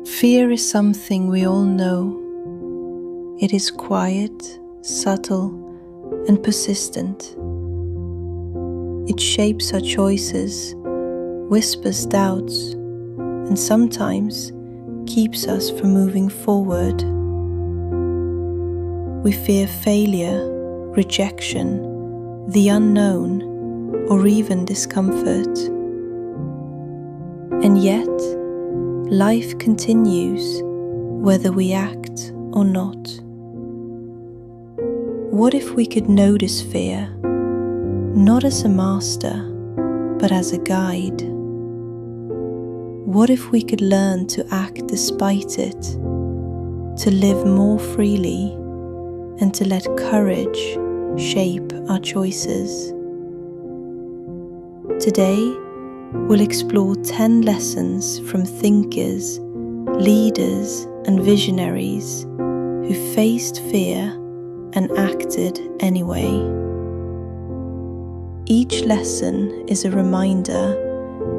Fear is something we all know. It is quiet, subtle, and persistent. It shapes our choices, whispers doubts, and sometimes keeps us from moving forward. We fear failure, rejection, the unknown, or even discomfort. And yet, life continues whether we act or not. What if we could notice fear, not as a master, but as a guide? What if we could learn to act despite it, to live more freely, and to let courage shape our choices? Today, we'll explore 10 lessons from thinkers, leaders, and visionaries who faced fear and acted anyway. Each lesson is a reminder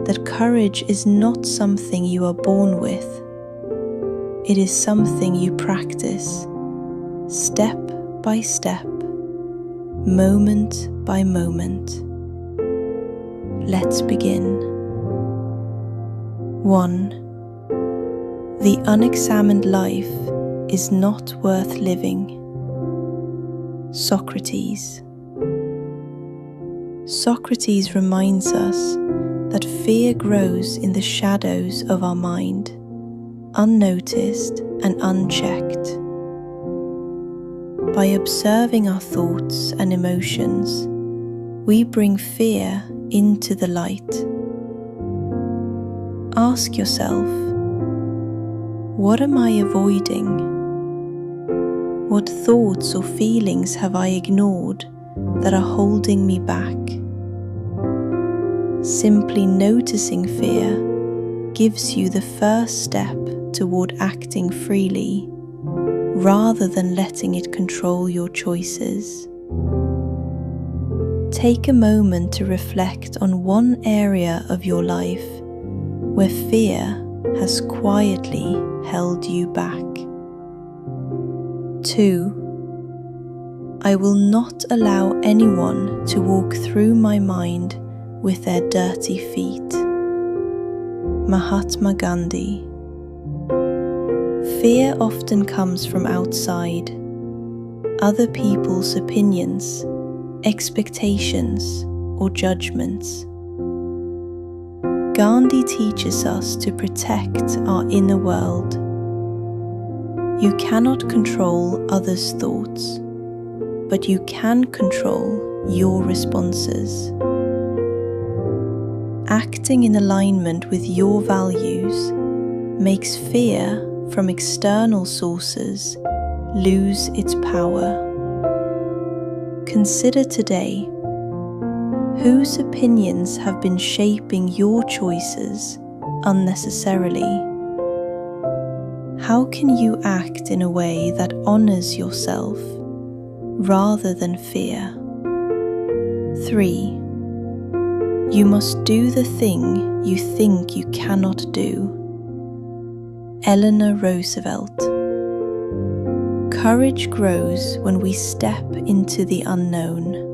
that courage is not something you are born with. It is something you practice, step by step, moment by moment. Let's begin. 1. The unexamined life is not worth living. Socrates. Socrates reminds us that fear grows in the shadows of our mind, unnoticed and unchecked. By observing our thoughts and emotions, we bring fear into the light. Ask yourself, what am I avoiding? What thoughts or feelings have I ignored that are holding me back? Simply noticing fear gives you the first step toward acting freely, rather than letting it control your choices. Take a moment to reflect on one area of your life where fear has quietly held you back. 2. I will not allow anyone to walk through my mind with their dirty feet. Mahatma Gandhi. Fear often comes from outside, other people's opinions, expectations, or judgments. Gandhi teaches us to protect our inner world. You cannot control others' thoughts, but you can control your responses. Acting in alignment with your values makes fear from external sources lose its power. Consider today, whose opinions have been shaping your choices unnecessarily? How can you act in a way that honors yourself rather than fear? 3. You must do the thing you think you cannot do. Eleanor Roosevelt. Courage grows when we step into the unknown.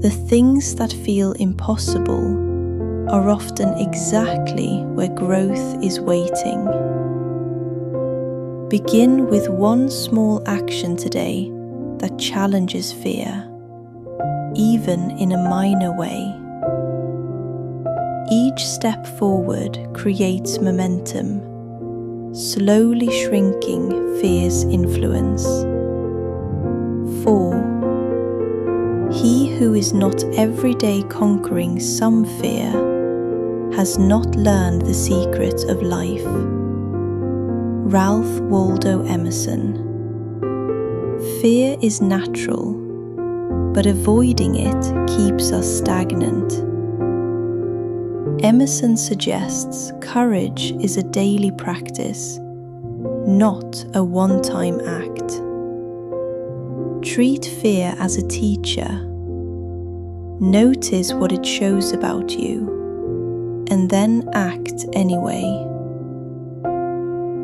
The things that feel impossible are often exactly where growth is waiting. Begin with one small action today that challenges fear, even in a minor way. Each step forward creates momentum, slowly shrinking fear's influence. 4. He who is not every day conquering some fear has not learned the secret of life. Ralph Waldo Emerson. Fear is natural, but avoiding it keeps us stagnant. Emerson suggests courage is a daily practice, not a one-time act. Treat fear as a teacher. Notice what it shows about you, and then act anyway.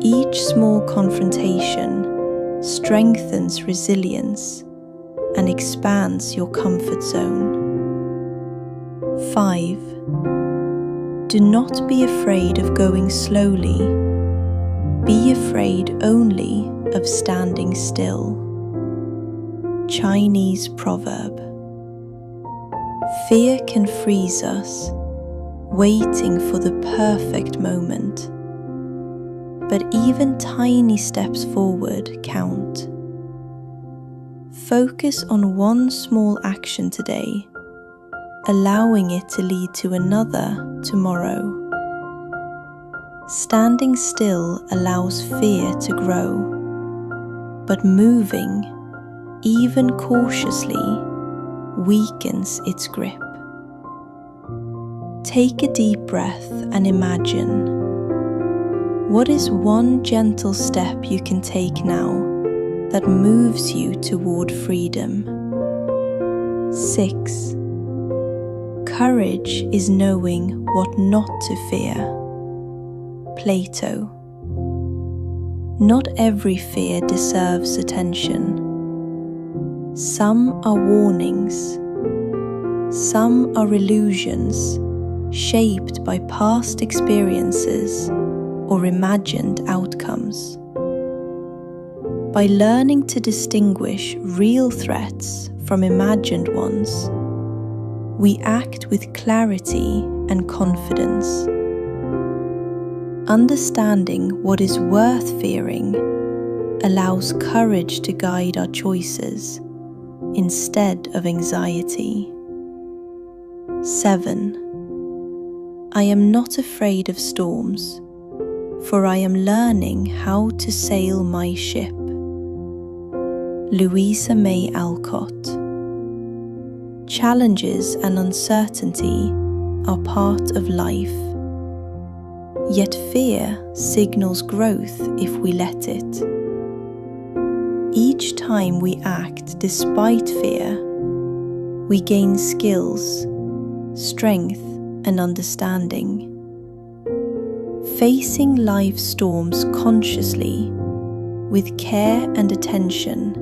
Each small confrontation strengthens resilience and expands your comfort zone. 5. Do not be afraid of going slowly. Be afraid only of standing still. Chinese proverb. Fear can freeze us, waiting for the perfect moment. But even tiny steps forward count. Focus on one small action today, allowing it to lead to another tomorrow. Standing still allows fear to grow, but moving, even cautiously, weakens its grip. Take a deep breath and imagine. What is one gentle step you can take now that moves you toward freedom? 6. Courage is knowing what not to fear. Plato. Not every fear deserves attention. Some are warnings. Some are illusions shaped by past experiences or imagined outcomes. By learning to distinguish real threats from imagined ones, we act with clarity and confidence. Understanding what is worth fearing allows courage to guide our choices instead of anxiety. 7. I am not afraid of storms, for I am learning how to sail my ship. Louisa May Alcott. Challenges and uncertainty are part of life, yet fear signals growth if we let it. Each time we act despite fear, we gain skills, strength, and understanding. Facing life's storms consciously, with care and attention,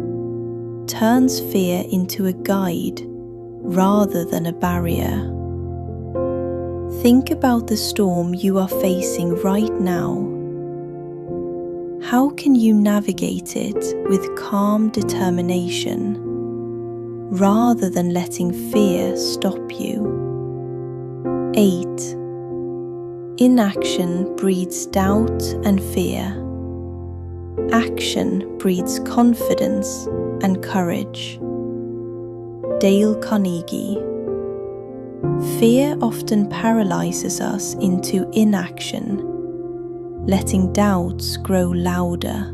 turns fear into a guide rather than a barrier. Think about the storm you are facing right now. How can you navigate it with calm determination, rather than letting fear stop you? 8. Inaction breeds doubt and fear. Action breeds confidence and courage. Dale Carnegie. Fear often paralyzes us into inaction, letting doubts grow louder.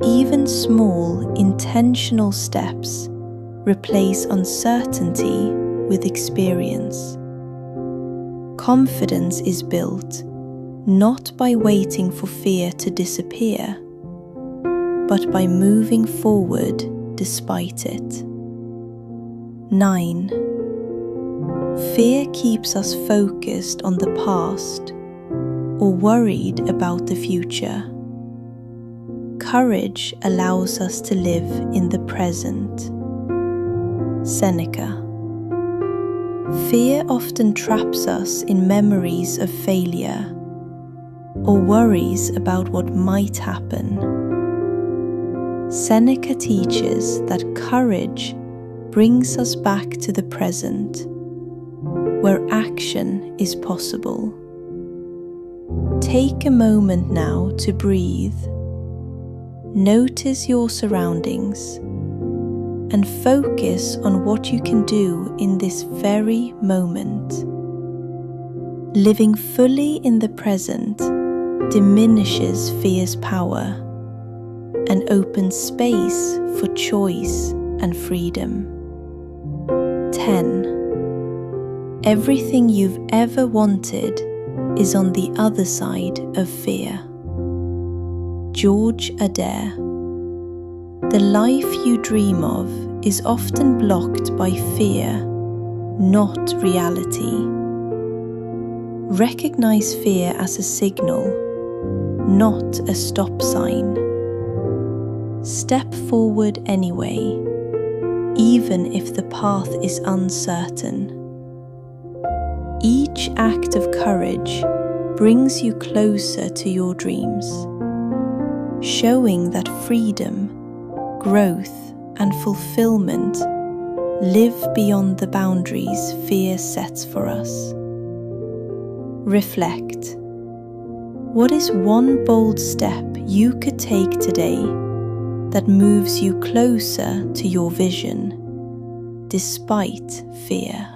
Even small, intentional steps replace uncertainty with experience. Confidence is built not by waiting for fear to disappear, but by moving forward despite it. 9. Fear keeps us focused on the past or worried about the future. Courage allows us to live in the present. Seneca. Fear often traps us in memories of failure or worries about what might happen. Seneca teaches that courage brings us back to the present, where action is possible. Take a moment now to breathe. Notice your surroundings and focus on what you can do in this very moment. Living fully in the present diminishes fear's power and opens space for choice and freedom. 10. Everything you've ever wanted is on the other side of fear. George Adair. The life you dream of is often blocked by fear, not reality. Recognize fear as a signal, not a stop sign. Step forward anyway, even if the path is uncertain. Each act of courage brings you closer to your dreams, showing that freedom, growth, and fulfillment live beyond the boundaries fear sets for us. Reflect. What is one bold step you could take today that moves you closer to your vision, despite fear?